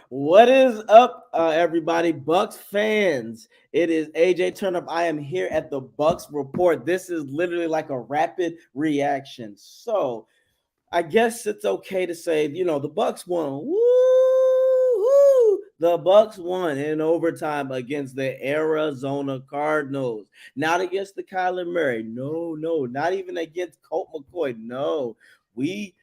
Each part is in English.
What is up, everybody? Bucs fans. It is AJ Turnup. I am here at the Bucs Report. This is literally like a rapid reaction. So I guess it's okay to say, the Bucs won. Woo! The Bucs won in overtime against the Arizona Cardinals. Not against the Kyler Murray. No, not even against Colt McCoy. No, we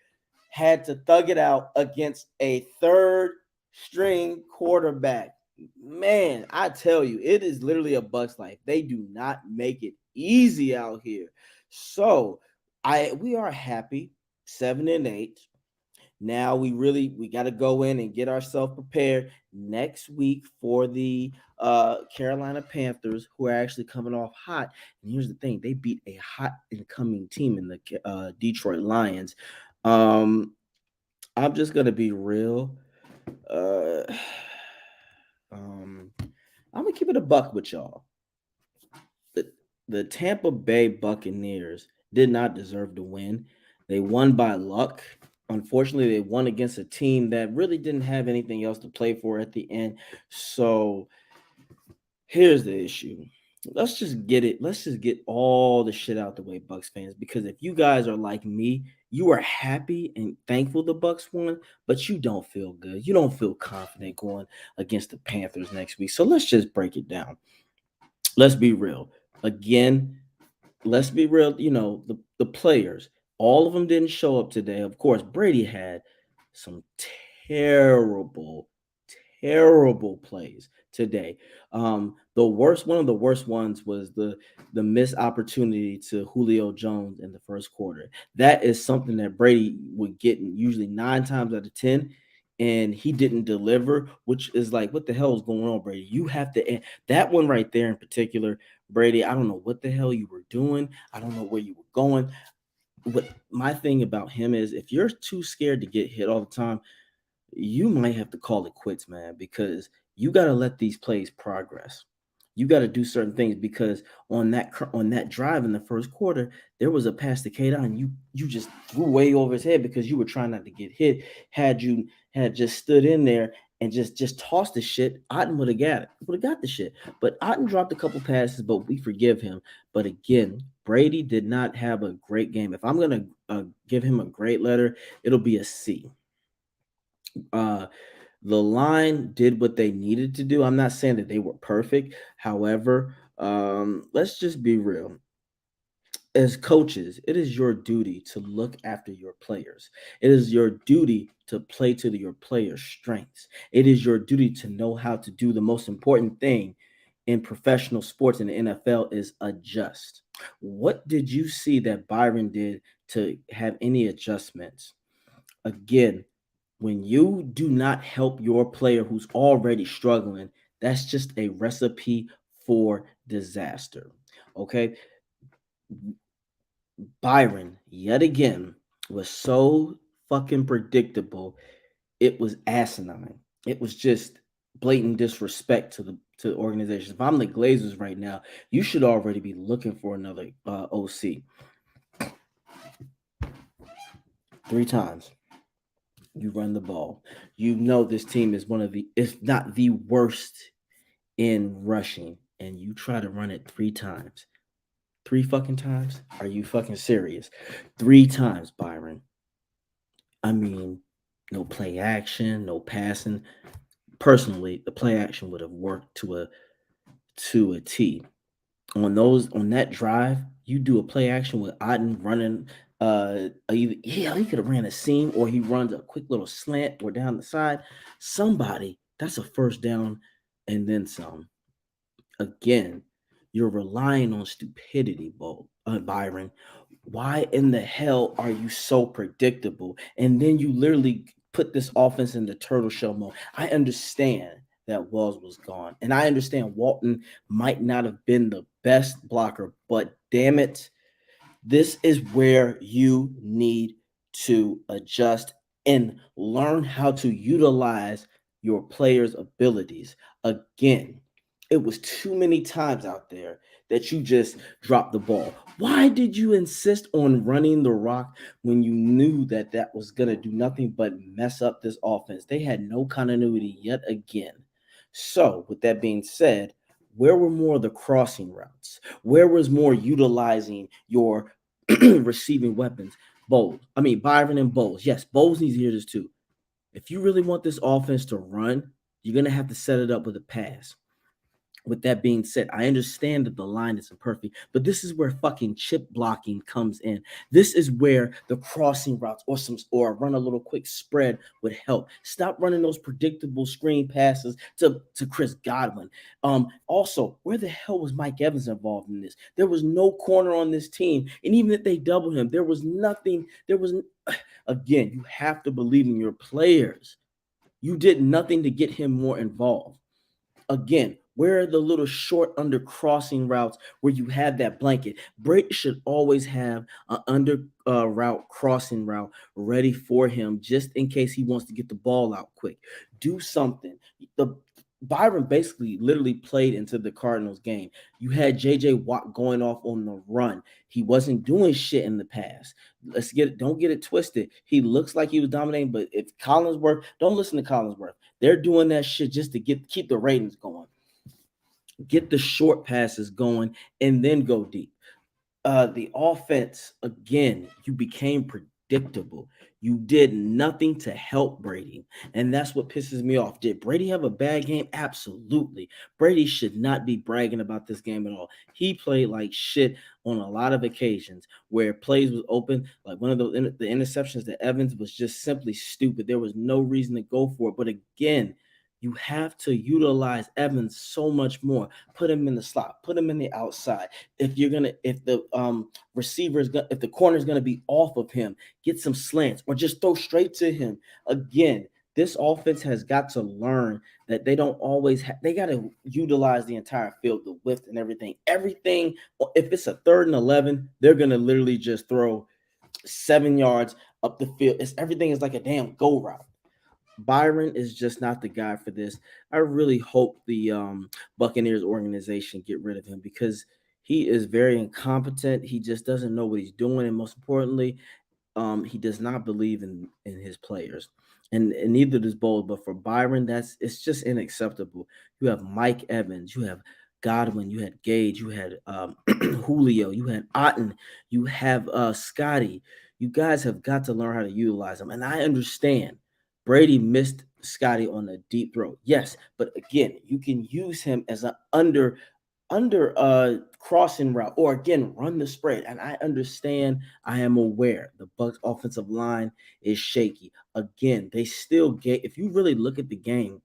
had to thug it out against a third string quarterback. Man, I tell you, it is literally a Bucs life. They do not make it easy out here. So we are happy, 7-8. Now we got to go in and get ourselves prepared next week for the Carolina Panthers, who are actually coming off hot. And here's the thing: they beat a hot incoming team in the Detroit Lions. I'm just gonna be real. I'm gonna keep it a buck with y'all. The Tampa Bay Buccaneers did not deserve to win. They won by luck. Unfortunately, they won against a team that really didn't have anything else to play for at the end. So here's the issue. Let's just get it. Let's just get all the shit out the way, Bucs fans. Because if you guys are like me, you are happy and thankful the Bucs won, but you don't feel good. You don't feel confident going against the Panthers next week. So let's just break it down. Let's be real. Again, let's be real. The players, all of them didn't show up today. Of course, Brady had some terrible plays today. One of the worst ones was the missed opportunity to Julio Jones in the first quarter. That is something that Brady would get usually 9 times out of 10, and he didn't deliver, which is like, what the hell is going on, Brady? You have to, that one right there in particular, Brady, I don't know what the hell you were doing. I don't know where you were going. What my thing about him is, if you're too scared to get hit all the time, you might have to call it quits, man, because you got to let these plays progress. You got to do certain things, because on that drive in the first quarter, there was a pass to K. and you just threw way over his head because you were trying not to get hit. Had you had just stood in there and just tossed the shit, Otten would have got the shit. But Otten dropped a couple passes, but we forgive him. But again, Brady did not have a great game. If I'm gonna give him a great letter, it'll be a C. The line did what they needed to do. I'm not saying that they were perfect. However, let's just be real. As coaches, it is your duty to look after your players. It is your duty to play to your players' strengths. It is your duty to know how to do the most important thing in professional sports in the NFL is adjust. What did you see that Byron did to have any adjustments? Again, when you do not help your player who's already struggling, that's just a recipe for disaster. Okay. Byron, yet again, was so fucking predictable. It was asinine. It was just blatant disrespect to the organization. If I'm the Glazers right now, you should already be looking for another OC. 3 times. You run the ball. You know this team is one of the, if not the worst in rushing, and you try to run it 3 times. 3 fucking times? Are you fucking serious? 3 times, Byron. I mean, no play action, no passing. Personally, the play action would have worked to a T. On that drive, you do a play action with Otten running. He could have ran a seam, or he runs a quick little slant or down the side. Somebody, that's a first down and then some. Again, you're relying on stupidity, Byron. Why in the hell are you so predictable? And then you literally put this offense in the turtle shell mode. I understand that Wells was gone, and I understand Walton might not have been the best blocker, but damn it, this is where you need to adjust and learn how to utilize your players' abilities. Again, it was too many times out there that you just dropped the ball. Why did you insist on running the rock when you knew that that was going to do nothing but mess up this offense? They had no continuity yet again. So, with that being said, where were more of the crossing routes? Where was more utilizing your receiving weapons? Byron and Bowles. Yes, Bowles needs to hear this too. If you really want this offense to run, you're going to have to set it up with a pass. With that being said, I understand that the line isn't perfect, but this is where fucking chip blocking comes in. This is where the crossing routes or run a little quick spread would help. Stop running those predictable screen passes to Chris Godwin. Also, where the hell was Mike Evans involved in this? There was no corner on this team, and even if they doubled him, there was nothing. Again, you have to believe in your players. You did nothing to get him more involved. Again, where are the little short under crossing routes where you have that blanket? Brady should always have an under route, crossing route ready for him just in case he wants to get the ball out quick. Do something. The Byron basically literally played into the Cardinals game. You had JJ Watt going off on the run. He wasn't doing shit in the past. Don't get it twisted. He looks like he was dominating, but if Collinsworth, don't listen to Collinsworth. They're doing that shit just to keep the ratings going. Get the short passes going and then go deep. The offense, again, you became predictable. You did nothing to help Brady. And that's what pisses me off. Did Brady have a bad game? Absolutely. Brady should not be bragging about this game at all. He played like shit on a lot of occasions where plays was open. Like one of the interceptions to Evans was just simply stupid. There was no reason to go for it. But again, you have to utilize Evans so much more. Put him in the slot. Put him in the outside. If the if the corner is gonna be off of him, get some slants or just throw straight to him. Again, this offense has got to learn that they don't always they got to utilize the entire field, the width and everything. Everything, if it's a 3rd and 11, they're gonna literally just throw 7 yards up the field. Everything is like a damn go route. Byron is just not the guy for this. I really hope the Buccaneers organization get rid of him because he is very incompetent. He just doesn't know what he's doing, and most importantly, he does not believe in his players, and neither does Bowles. But for Byron, it's just unacceptable. You have Mike Evans, you have Godwin, you had Gage, you had Julio, you had Otten, you have Scotty. You guys have got to learn how to utilize them, and I understand. Brady missed Scotty on a deep throw. Yes, but again, you can use him as an under crossing route or again run the spread. And I understand, I am aware the Bucs offensive line is shaky. Again, they still get if you really look at the game,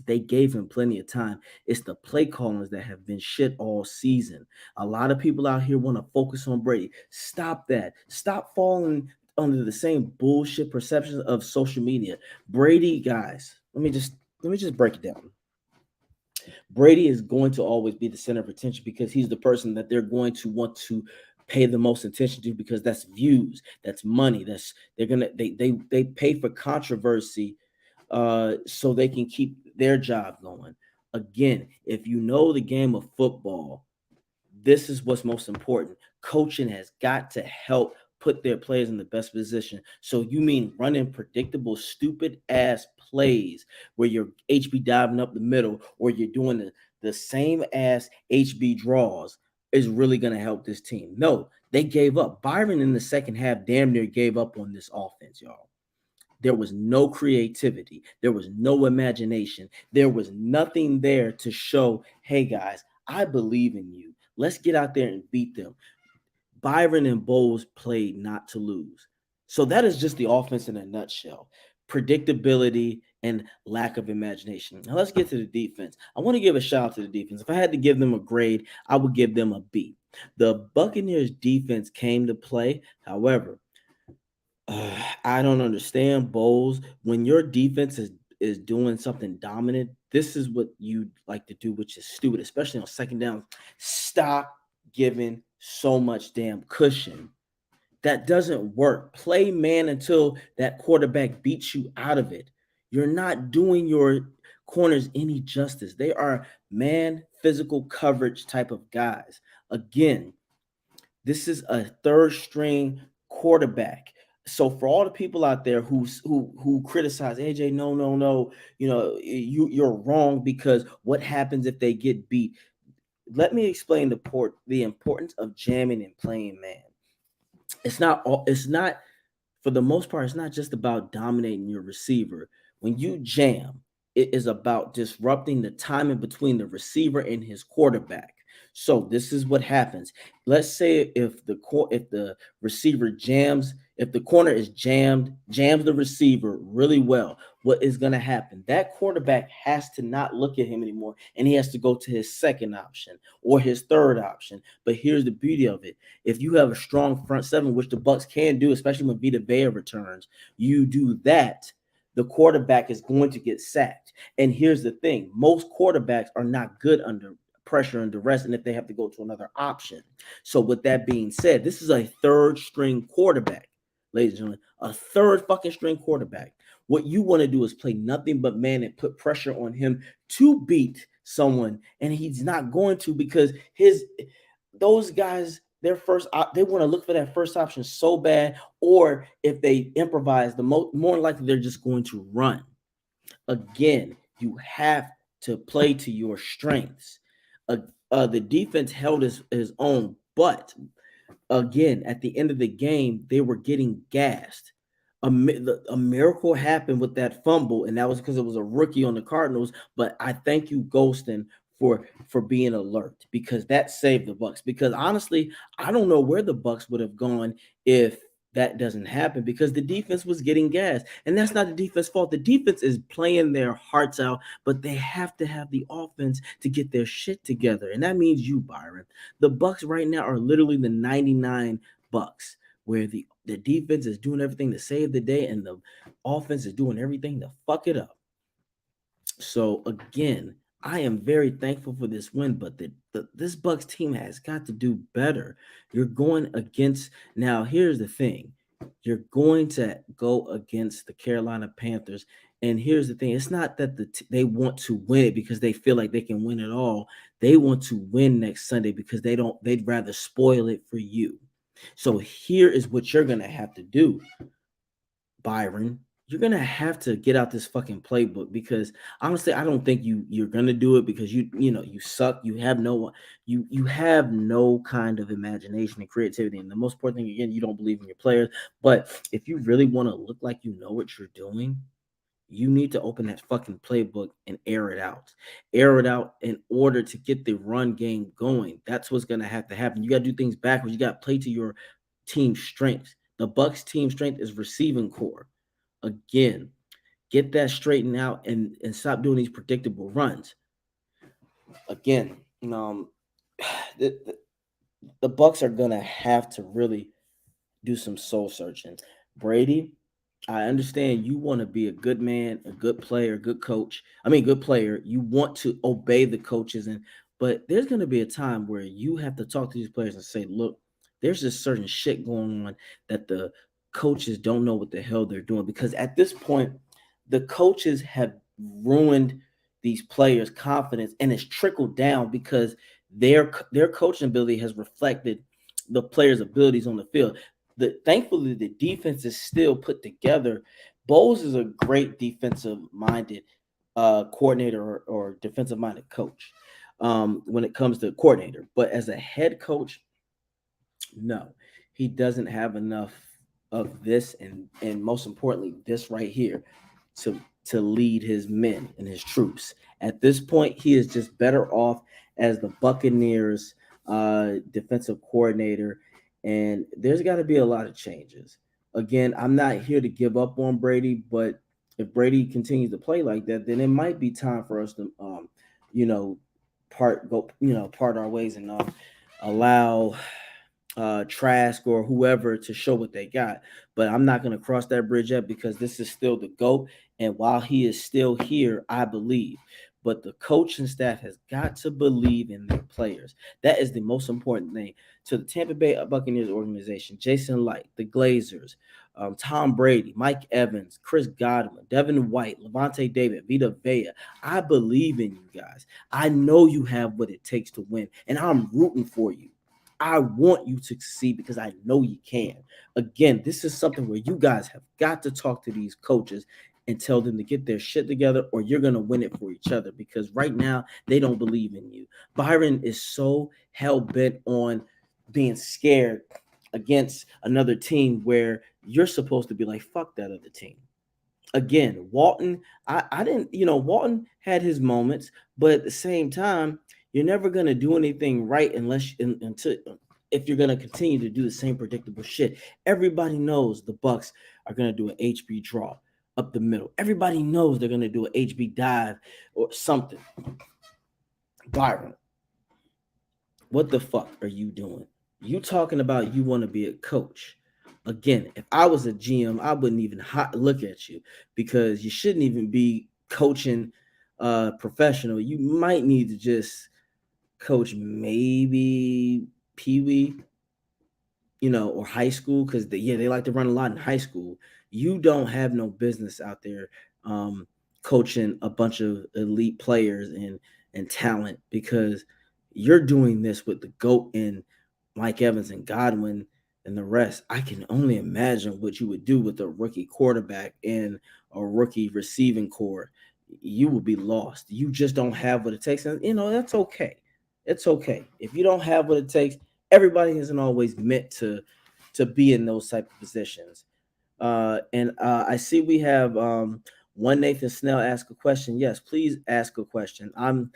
they gave him plenty of time. It's the play callings that have been shit all season. A lot of people out here want to focus on Brady. Stop that. Stop falling under the same bullshit perceptions of social media. Brady, guys, let me just break it down. Brady is going to always be the center of attention because he's the person that they're going to want to pay the most attention to because that's views, that's money, they pay for controversy so they can keep their job going. Again, if you know the game of football, this is what's most important. Coaching has got to help put their players in the best position. So you mean running predictable, stupid ass plays where you're HB diving up the middle or you're doing the same ass HB draws is really going to help this team? No, they gave up. Byron in the second half damn near gave up on this offense, y'all. There was no creativity. There was no imagination. There was nothing there to show, hey guys, I believe in you. Let's get out there and beat them. Byron and Bowles played not to lose. So that is just the offense in a nutshell. Predictability and lack of imagination. Now let's get to the defense. I want to give a shout out to the defense. If I had to give them a grade, I would give them a B. The Buccaneers defense came to play. However, I don't understand Bowles. When your defense is doing something dominant, this is what you like to do, which is stupid, especially on second down. Stop giving so much damn cushion. That doesn't work. Play man until that quarterback beats you out of it. You're not doing your corners any justice. They are man physical coverage type of guys. Again, this is a third string quarterback. So for all the people out there who criticize AJ, no, you're wrong because what happens if they get beat? Let me explain the importance of jamming and playing man. It's not for the most part, it's not just about dominating your receiver. When you jam, it is about disrupting the timing between the receiver and his quarterback. So this is what happens. Let's say if the receiver jams, if the corner is jams the receiver really well, what is going to happen? That quarterback has to not look at him anymore, and he has to go to his second option or his third option. But here's the beauty of it: if you have a strong front seven, which the Bucs can do, especially when Vita Vea returns, you do that, the quarterback is going to get sacked. And here's the thing: most quarterbacks are not good under pressure and duress, and if they have to go to another option. So, with that being said, this is a third string quarterback, ladies and gentlemen, a third fucking string quarterback. What you want to do is play nothing but man and put pressure on him to beat someone, and he's not going to because those guys their first they want to look for that first option so bad, or if they improvise, the more likely they're just going to run. Again, you have to play to your strengths. The defense held his own, but again, at the end of the game, they were getting gassed. A miracle happened with that fumble, and that was because it was a rookie on the Cardinals. But I thank you, Golston, for being alert because that saved the Bucs. Because honestly, I don't know where the Bucs would have gone if that doesn't happen because the defense was getting gas, and that's not the defense fault. The defense is playing their hearts out, but they have to have the offense to get their shit together, and that means you, Byron. The Bucs right now are literally the 99 Bucs, where the defense is doing everything to save the day, and the offense is doing everything to fuck it up. So again, I am very thankful for this win, but this Bucks team has got to do better. You're going against now. Here's the thing: you're going to go against the Carolina Panthers, and here's the thing: it's not that they want to win it because they feel like they can win it all. They want to win next Sunday because they don't. They'd rather spoil it for you. So here is what you're gonna have to do, Byron. You're gonna have to get out this fucking playbook because honestly, I don't think you're gonna do it because you suck. You have no kind of imagination and creativity. And the most important thing again, you don't believe in your players. But if you really want to look like you know what you're doing, you need to open that fucking playbook and air it out. Air it out in order to get the run game going. That's what's gonna have to happen. You gotta do things backwards. You gotta play to your team strengths. The Bucks team strength is receiving core. Again, get that straightened out and stop doing these predictable runs. Again, the, the, the Bucks are gonna have to really do some soul searching. Brady, I understand you want to be a good man, a good player, good coach. I mean, good player. You want to obey the coaches, but there's going to be a time where you have to talk to these players and say, "Look, there's just certain shit going on that the coaches don't know what the hell they're doing." Because at this point, the coaches have ruined these players' confidence, and it's trickled down because their coaching ability has reflected the players' abilities on the field. Thankfully the defense is still put together. Bowles is a great defensive minded coordinator or defensive minded coach when it comes to coordinator, but as a head coach, no, he doesn't have enough of this, and most importantly, this right here to lead his men and his troops. At this point, he is just better off as the Buccaneers defensive coordinator, and there's got to be a lot of changes. Again, I'm not here to give up on Brady, but if Brady continues to play like that, then it might be time for us to, you know, part our ways and allow Trask or whoever to show what they got. But I'm not going to cross that bridge yet because this is still the GOAT. And while he is still here, I believe. But the coaching staff has got to believe in their players. That is the most important thing. To the Tampa Bay Buccaneers organization, Jason Light, the Glazers, Tom Brady, Mike Evans, Chris Godwin, Devin White, Levante David, Vita Vea. I believe in you guys. I know you have what it takes to win, and I'm rooting for you. I want you to succeed because I know you can. Again, this is something where you guys have got to talk to these coaches and tell them to get their shit together, or you're going to win it for each other because right now they don't believe in you. Byron is so hell bent on being scared against another team where you're supposed to be like, fuck that other team. Again, Walton, I didn't, Walton had his moments, but at the same time, you're never gonna do anything right until if you're gonna continue to do the same predictable shit. Everybody knows the Bucs are gonna do an HB draw up the middle. Everybody knows they're gonna do an HB dive or something. Byron, what the fuck are you doing? You talking about you want to be a coach. Again, if I was a GM, I wouldn't even look at you because you shouldn't even be coaching professional. You might need to just coach maybe Pee Wee, or high school because they like to run a lot in high school. You don't have no business out there coaching a bunch of elite players and talent because you're doing this with the GOAT and Mike Evans and Godwin and the rest. I can only imagine what you would do with a rookie quarterback and a rookie receiving core. You will be lost. You just don't have what it takes. And that's okay. It's okay. If you don't have what it takes, everybody isn't always meant to be in those type of positions. And I see we have one Nathan Snell ask a question. Yes, please ask a question. I'm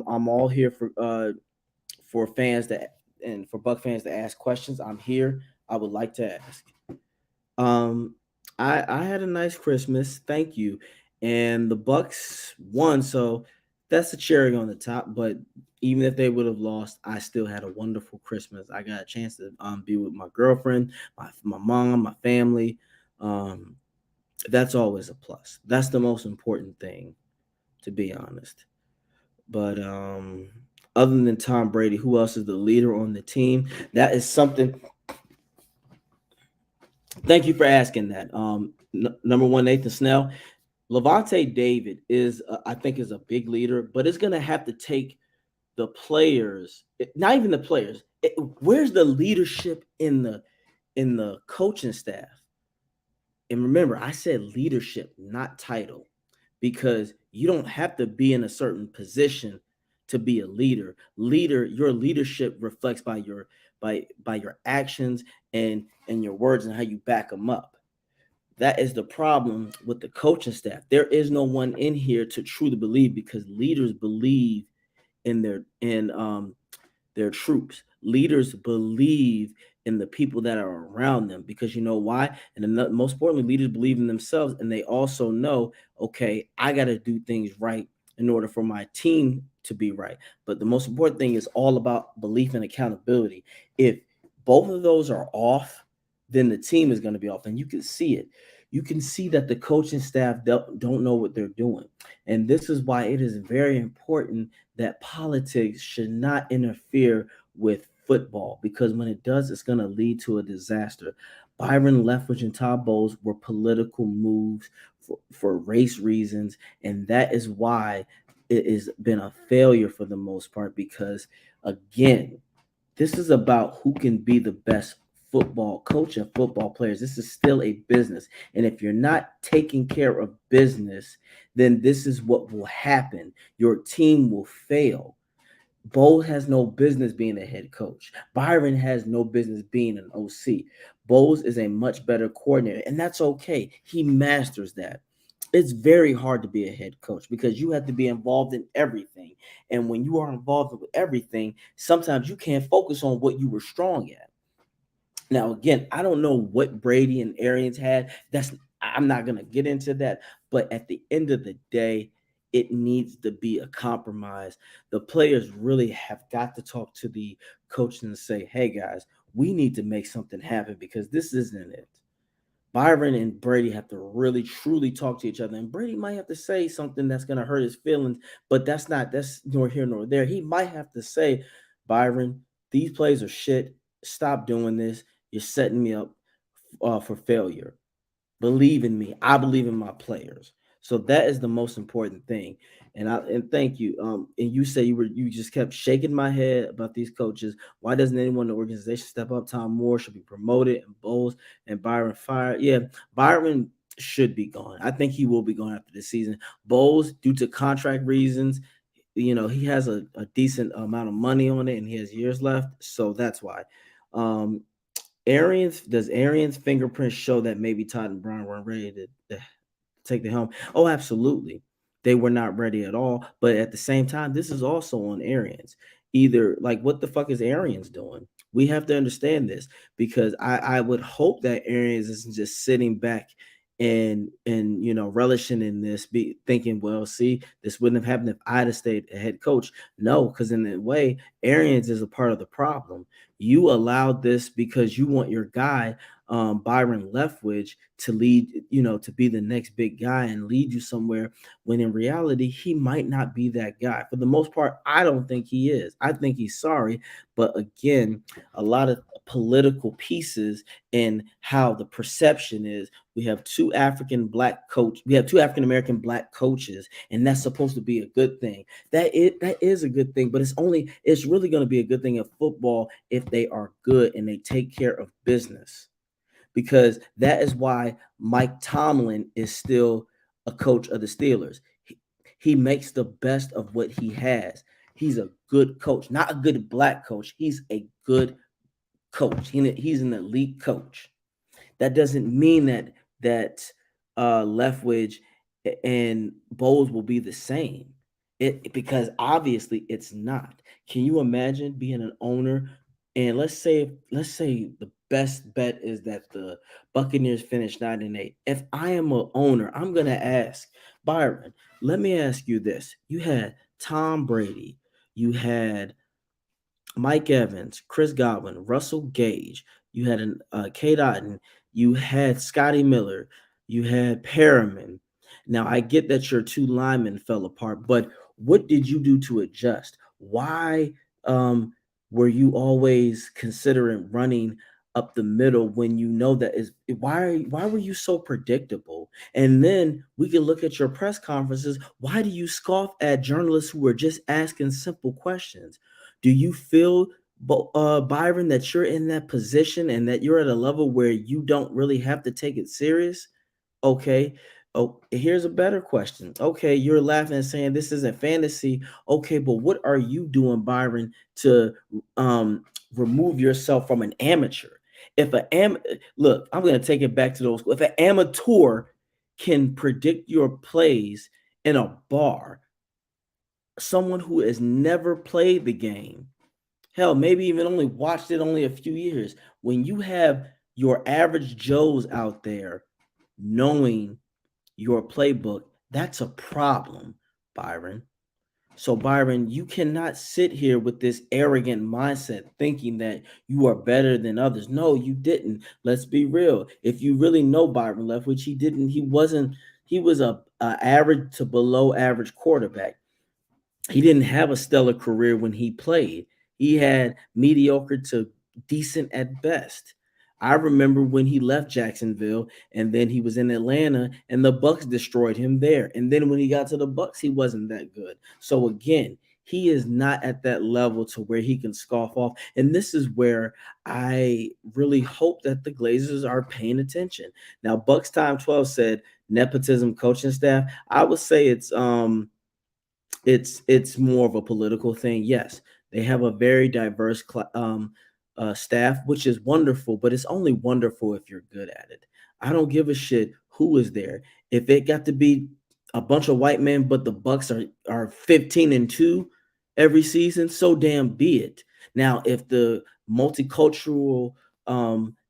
all here for fans that and for Buck fans to ask questions. I'm here. I would like to ask. Um, I had a nice Christmas. Thank you. And the Bucks won, so that's a cherry on the top. But even if they would have lost, I still had a wonderful Christmas. I got a chance to be with my girlfriend, my mom, my family. Um, that's always a plus. That's the most important thing, to be honest. But other than Tom Brady, who else is the leader on the team? That is something. Thank you for asking that. Number one, Nathan Snell. Levante David I think, is a big leader, but it's going to have to take the players, not even the players. Where's the leadership in the coaching staff? And remember, I said leadership, not title, because you don't have to be in a certain position to be a leader. Your leadership reflects by your actions and your words and how you back them up. That is the problem with the coaching staff. There is no one in here to truly believe because leaders believe in their troops. Leaders believe in the people that are around them because you know why? And most importantly, leaders believe in themselves and they also know, okay, I got to do things right in order for my team to be right. But the most important thing is all about belief and accountability. If both of those are off, then the team is going to be off. And you can see it. You can see that the coaching staff don't know what they're doing. And this is why it is very important that politics should not interfere with football because when it does, it's going to lead to a disaster. Byron Leftwich and Todd Bowles were political moves for race reasons, and that is why it has been a failure for the most part because, again, this is about who can be the best football coach and football players. This is still a business. And if you're not taking care of business, then this is what will happen. Your team will fail. Bo has no business being a head coach. Byron has no business being an OC. Bowles is a much better coordinator, and that's okay. He masters that. It's very hard to be a head coach because you have to be involved in everything. And when you are involved with everything, sometimes you can't focus on what you were strong at. Now, again, I don't know what Brady and Arians had. I'm not gonna get into that. But at the end of the day, it needs to be a compromise. The players really have got to talk to the coach and say, "Hey, guys, we need to make something happen because this isn't it. Byron and Brady have to really truly talk to each other. And Brady might have to say something that's going to hurt his feelings, but that's nor here nor there. He might have to say, Byron, these plays are shit. Stop doing this. You're setting me up for failure. Believe in me. I believe in my players. So that is the most important thing. And thank you. And you say you just kept shaking my head about these coaches. Why doesn't anyone in the organization step up? Tom Moore should be promoted and Bowles and Byron fired. Yeah, Byron should be gone. I think he will be gone after this season. Bowles, due to contract reasons, he has a decent amount of money on it and he has years left. So that's why. Um, Arians' fingerprints show that maybe Todd and Brown weren't ready to take the helm? Oh, absolutely. They were not ready at all. But at the same time, this is also on Arians. Either like what the fuck is Arians doing? We have to understand this because I would hope that Arians isn't just sitting back and relishing in this, be thinking, well, see, this wouldn't have happened if I'd have stayed a head coach. No, because in a way, Arians is a part of the problem. You allowed this because you want your guy, Byron Leftwich, to lead, to be the next big guy and lead you somewhere when in reality, he might not be that guy. For the most part, I don't think he is. I think he's sorry. But again, a lot of political pieces and how the perception is. We have two African American black coaches, and that's supposed to be a good thing. That is a good thing, but it's really going to be a good thing in football if they are good and they take care of business. Because that is why Mike Tomlin is still a coach of the Steelers. He makes the best of what he has. He's a good coach, not a good black coach. He's a good coach. He's an elite coach. That doesn't mean that Leftwich and Bowles will be the same. Because obviously it's not. Can you imagine being an owner and let's say the best bet is that the Buccaneers finish 9-8. If I am an owner, I'm gonna ask Byron. Let me ask you this: you had Tom Brady, you had Mike Evans, Chris Godwin, Russell Gage. You had Kate Otten. You had Scotty Miller. You had Perriman. Now, I get that your two linemen fell apart, but what did you do to adjust? Why were you always considering running up the middle when you know that is why were you so predictable? And then we can look at your press conferences. Why do you scoff at journalists who are just asking simple questions? Do you feel, Byron, that you're in that position and that you're at a level where you don't really have to take it serious? Okay. Oh, here's a better question. Okay, you're laughing and saying this isn't fantasy. Okay, but what are you doing, Byron, to remove yourself from an amateur? If look, I'm going to take it back to those. If an amateur can predict your plays in a bar, someone who has never played the game, hell, maybe even only watched it only a few years, when you have your average Joes out there knowing your playbook, that's a problem, Byron. So, Byron, you cannot sit here with this arrogant mindset thinking that you are better than others. No, you didn't. Let's be real. If you really know Byron Leftwich, he was a average to below average quarterback. He didn't have a stellar career when he played. He had mediocre to decent at best. I remember when he left Jacksonville and then he was in Atlanta and the Bucs destroyed him there. And then when he got to the Bucs, he wasn't that good. So again, he is not at that level to where he can scoff off. And this is where I really hope that the Glazers are paying attention. Now, Bucs Time 12 said nepotism coaching staff. I would say it's more of a political thing. Yes, they have a very diverse staff, which is wonderful, but it's only wonderful if you're good at it. I don't give a shit who is there. If it got to be a bunch of white men, but the Bucs are 15-2 every season, so damn be it. Now, if the multicultural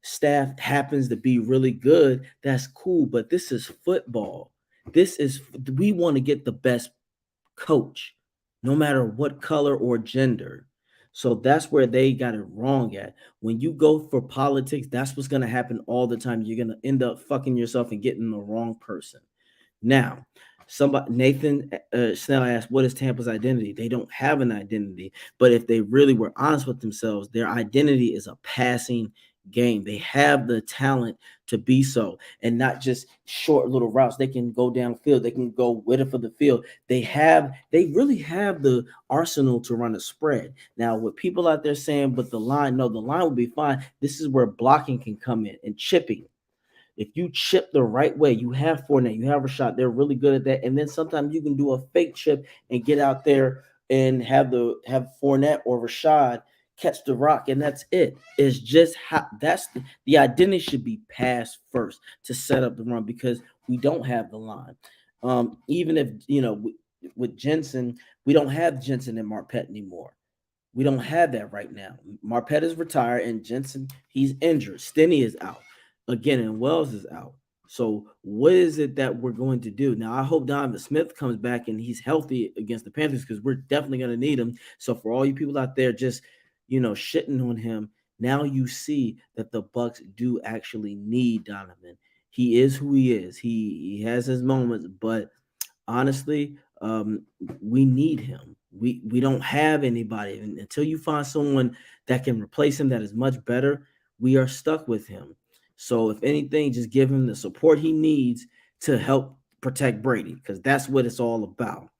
staff happens to be really good, that's cool. But this is football. We want to get the best coach, no matter what color or gender. So that's where they got it wrong at. When you go for politics, that's what's going to happen all the time. You're going to end up fucking yourself and getting the wrong person. Now, somebody Nathan Snell asked, "What is Tampa's identity?" They don't have an identity, but if they really were honest with themselves, their identity is a passing game. They have the talent to be so, and not just short little routes. They can go downfield. They can go with it for the field. They really have the arsenal to run a spread. Now, with people out there saying, "But the line, no, the line will be fine." This is where blocking can come in and chipping. If you chip the right way, you have Fournette, you have Rashad. They're really good at that. And then sometimes you can do a fake chip and get out there and have Fournette or Rashad catch the rock, and that's it. It's just how the identity should be passed first to set up the run because we don't have the line. Even if with Jensen, we don't have Jensen and Marpet anymore. We don't have that right now. Marpet is retired and Jensen, he's injured. Stinney is out. Again, and Wells is out. So what is it that we're going to do? Now, I hope Donovan Smith comes back and he's healthy against the Panthers because we're definitely going to need him. So for all you people out there just, shitting on him, now you see that the Bucs do actually need Donovan. He is who he is. He has his moments, but honestly, we need him. We don't have anybody, and until you find someone that can replace him that is much better, we are stuck with him. So if anything, just give him the support he needs to help protect Brady, because that's what it's all about.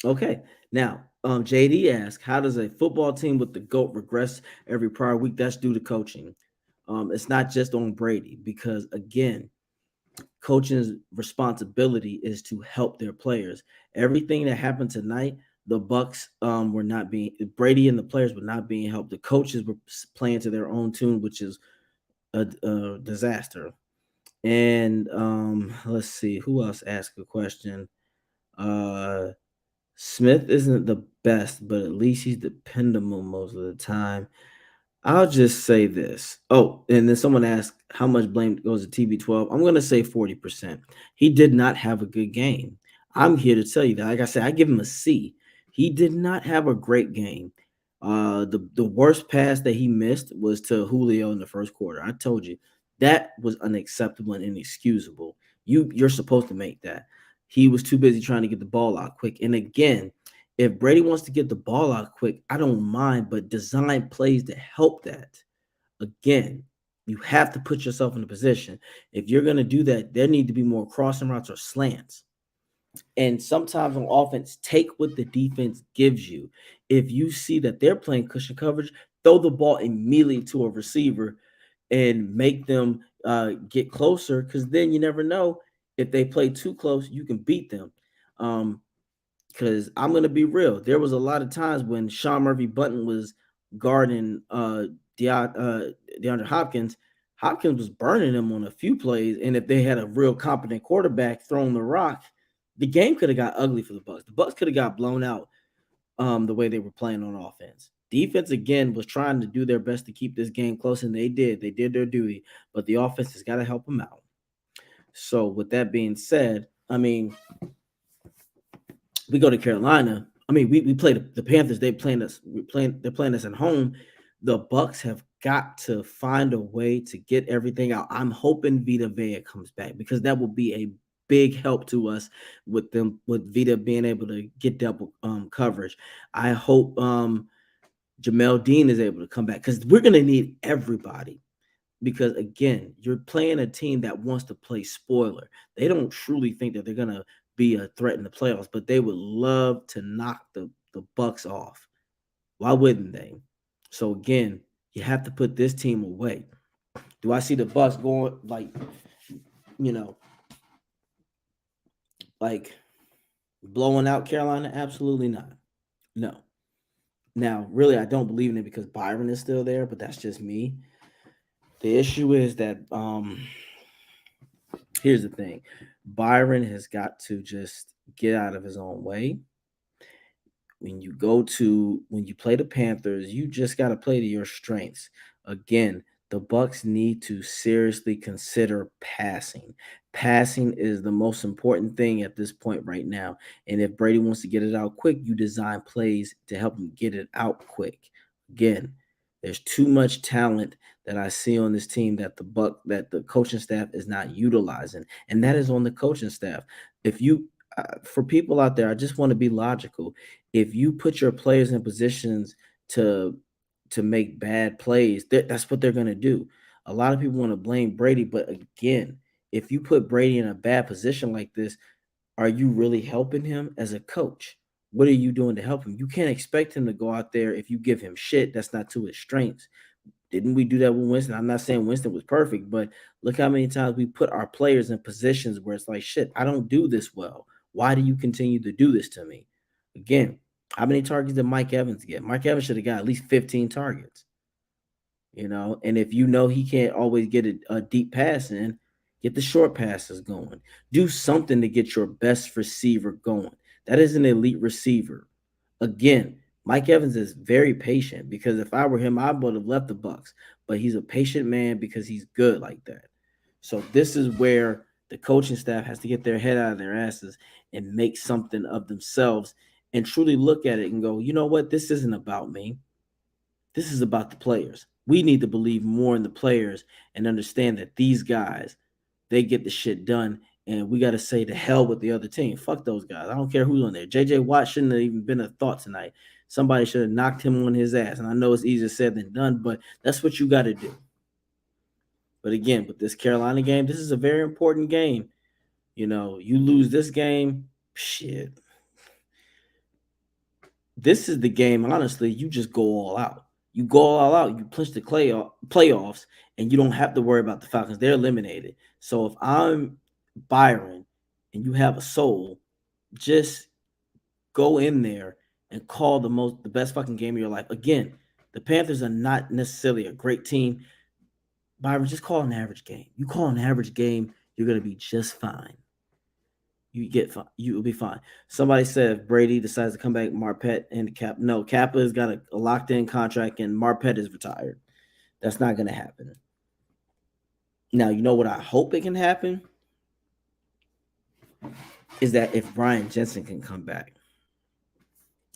Okay, now JD asks, how does a football team with the GOAT regress every prior week? That's due to coaching. It's not just on Brady, because again, coaching's responsibility is to help their players. Everything that happened tonight, the Bucs were not being Brady and the players were not being helped. The coaches were playing to their own tune, which is a disaster. And let's see who else asked a question. Uh, Smith isn't the best, but at least he's dependable most of the time. I'll just say this. Oh, and then someone asked how much blame goes to TB12. I'm going to say 40%. He did not have a good game. I'm here to tell you that. Like I said, I give him a C. He did not have a great game. The worst pass that he missed was to Julio in the first quarter. I told you that was unacceptable and inexcusable. You're supposed to make that. He was too busy trying to get the ball out quick. And again, if Brady wants to get the ball out quick, I don't mind, but design plays to help that. Again, you have to put yourself in a position. If you're going to do that, there need to be more crossing routes or slants. And sometimes on offense, take what the defense gives you. If you see that they're playing cushion coverage, throw the ball immediately to a receiver and make them get closer, because then you never know, if they play too close, you can beat them. Because I'm gonna be real, there was a lot of times when Sean Murphy Button was guarding DeAndre Hopkins. Hopkins was burning him on a few plays, and if they had a real competent quarterback throwing the rock, the game could have got ugly for the Bucs. The Bucs could have got blown out the way they were playing on offense. Defense again was trying to do their best to keep this game close, and they did. They did their duty, but the offense has got to help them out. So with that being said, I mean, we go to Carolina. I mean, we play the Panthers. They're playing us at home. The Bucs have got to find a way to get everything out. I'm hoping Vita Vea comes back, because that will be a big help to us with Vita being able to get double coverage. I hope Jamel Dean is able to come back, because we're gonna need everybody. Because again, you're playing a team that wants to play spoiler. They don't truly think that they're gonna be a threat in the playoffs, but they would love to knock the Bucs off. Why wouldn't they? So again, you have to put this team away. Do I see the Bucs going you know, like blowing out Carolina? Absolutely not. No. Now, really, I don't believe in it because Byron is still there, but that's just me. The issue is that here's the thing. Byron has got to just get out of his own way. When you play the Panthers, you just got to play to your strengths. Again, the Bucs need to seriously consider passing. Passing is the most important thing at this point right now. And if Brady wants to get it out quick, you design plays to help him get it out quick. Again, there's too much talent that I see on this team that the coaching staff is not utilizing, and that is on the coaching staff. If you For people out there, I just want to be logical. If you put your players in positions to make bad plays, that's what they're going to do. A lot of people want to blame Brady, but again, if you put Brady in a bad position like this, are you really helping him as a coach? What are you doing to help him? You can't expect him to go out there if you give him shit that's not to his strengths. Didn't we do that with Winston? I'm not saying Winston was perfect, but look how many times we put our players in positions where it's like, shit, I don't do this well. Why do you continue to do this to me? Again, how many targets did Mike Evans get? Mike Evans should have got at least 15 targets, and if you know he can't always get a deep pass in, get the short passes going. Do something to get your best receiver going. That is an elite receiver. Again, Mike Evans is very patient because if I were him, I would have left the Bucs. But he's a patient man because he's good like that. So this is where the coaching staff has to get their head out of their asses and make something of themselves and truly look at it and go, you know what? This isn't about me. This is about the players. We need to believe more in the players and understand that these guys, they get the shit done. And we got to say to hell with the other team. Fuck those guys. I don't care who's on there. JJ Watt shouldn't have even been a thought tonight. Somebody should have knocked him on his ass. And I know it's easier said than done, but that's what you got to do. But again, with this Carolina game, this is a very important game. You lose this game, shit. This is the game, honestly, you just go all out. You go all out, you push the playoffs, and you don't have to worry about the Falcons. They're eliminated. So if I'm Byron and you have a soul, just go in there and call the best fucking game of your life. Again, the Panthers are not necessarily a great team. Byron, just call an average game. You call an average game, you're gonna be just fine. You'll be fine. Somebody said if Brady decides to come back, Marpet and Cap. No, Kappa has got a locked in contract and Marpet is retired. That's not going to happen. Now, you know what I hope it can happen is that if Brian Jensen can come back.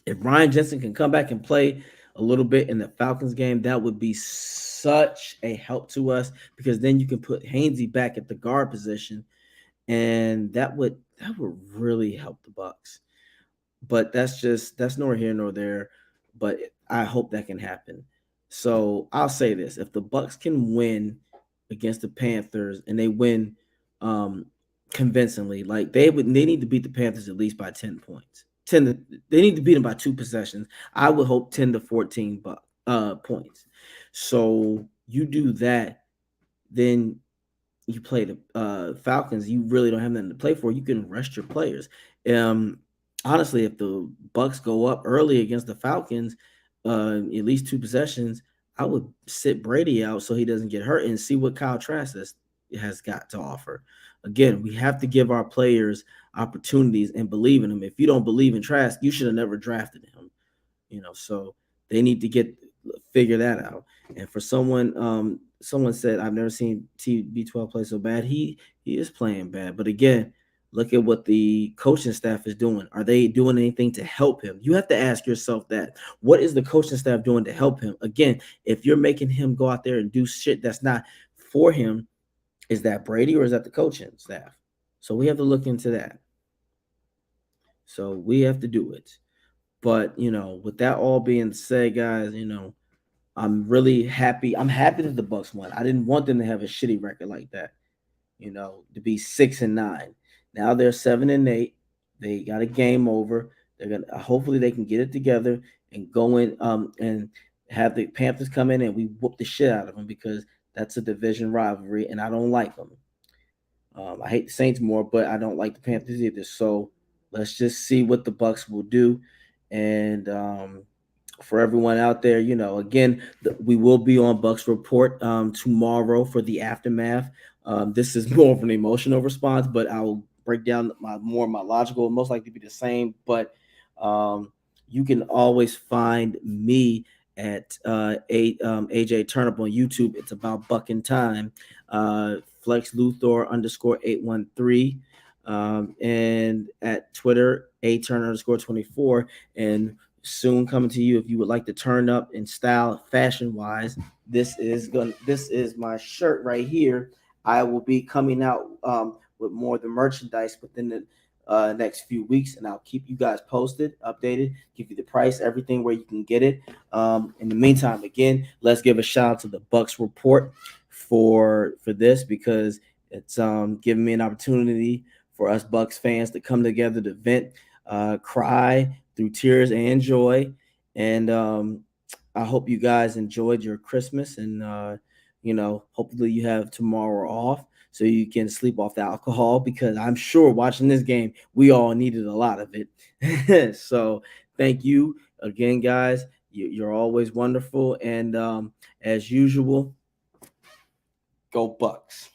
If Brian Jensen can come back and play a little bit in the Falcons game, that would be such a help to us because then you can put Hainsey back at the guard position, and that would really help the Bucs. But that's nor here nor there. But I hope that can happen. So I'll say this: if the Bucs can win against the Panthers and they win convincingly, like they need to beat the Panthers at least by 10 points. They need to beat them by 2 possessions. I would hope 10 to 14 points. So you do that, then you play the Falcons, you really don't have nothing to play for. You can rest your players. Honestly, if the Bucs go up early against the Falcons, at least 2 possessions, I would sit Brady out so he doesn't get hurt and see what Kyle Trask has got to offer. Again, we have to give our players opportunities and believe in them. If you don't believe in Trask, you should have never drafted him. So they need to figure that out. And for someone said, I've never seen TB12 play so bad. He is playing bad. But again, look at what the coaching staff is doing. Are they doing anything to help him? You have to ask yourself that. What is the coaching staff doing to help him? Again, if you're making him go out there and do shit that's not for him, is that Brady or is that the coaching staff? So we have to look into that. So we have to do it. But, with that all being said, guys, I'm really happy. I'm happy that the Bucs won. I didn't want them to have a shitty record like that, to be 6-9. Now they're 7-8. They got a game over. They're gonna hopefully they can get it together and go in and have the Panthers come in and we whoop the shit out of them because that's a division rivalry and I don't like them. I hate the Saints more, but I don't like the Panthers either. So let's just see what the Bucs will do. And for everyone out there, again, we will be on Bucs Report tomorrow for the aftermath. This is more of an emotional response, but I'll break down my logical, most likely be the same. But you can always find me at AJ Turnip on YouTube. It's about bucking time. Flex Luthor underscore 813. And at Twitter, A Turner underscore 24. And soon coming to you, if you would like to turn up in style, fashion wise, this is my shirt right here. I will be coming out with more of the merchandise within the next few weeks, and I'll keep you guys posted, updated, give you the price, everything where you can get it. In the meantime, again, let's give a shout out to the Bucs report for this, because it's giving me an opportunity for us Bucs fans to come together to vent, cry through tears and joy. And I hope you guys enjoyed your Christmas, and hopefully you have tomorrow off so you can sleep off the alcohol, because I'm sure watching this game, we all needed a lot of it. So thank you again, guys. You're always wonderful. And as usual, go Bucs.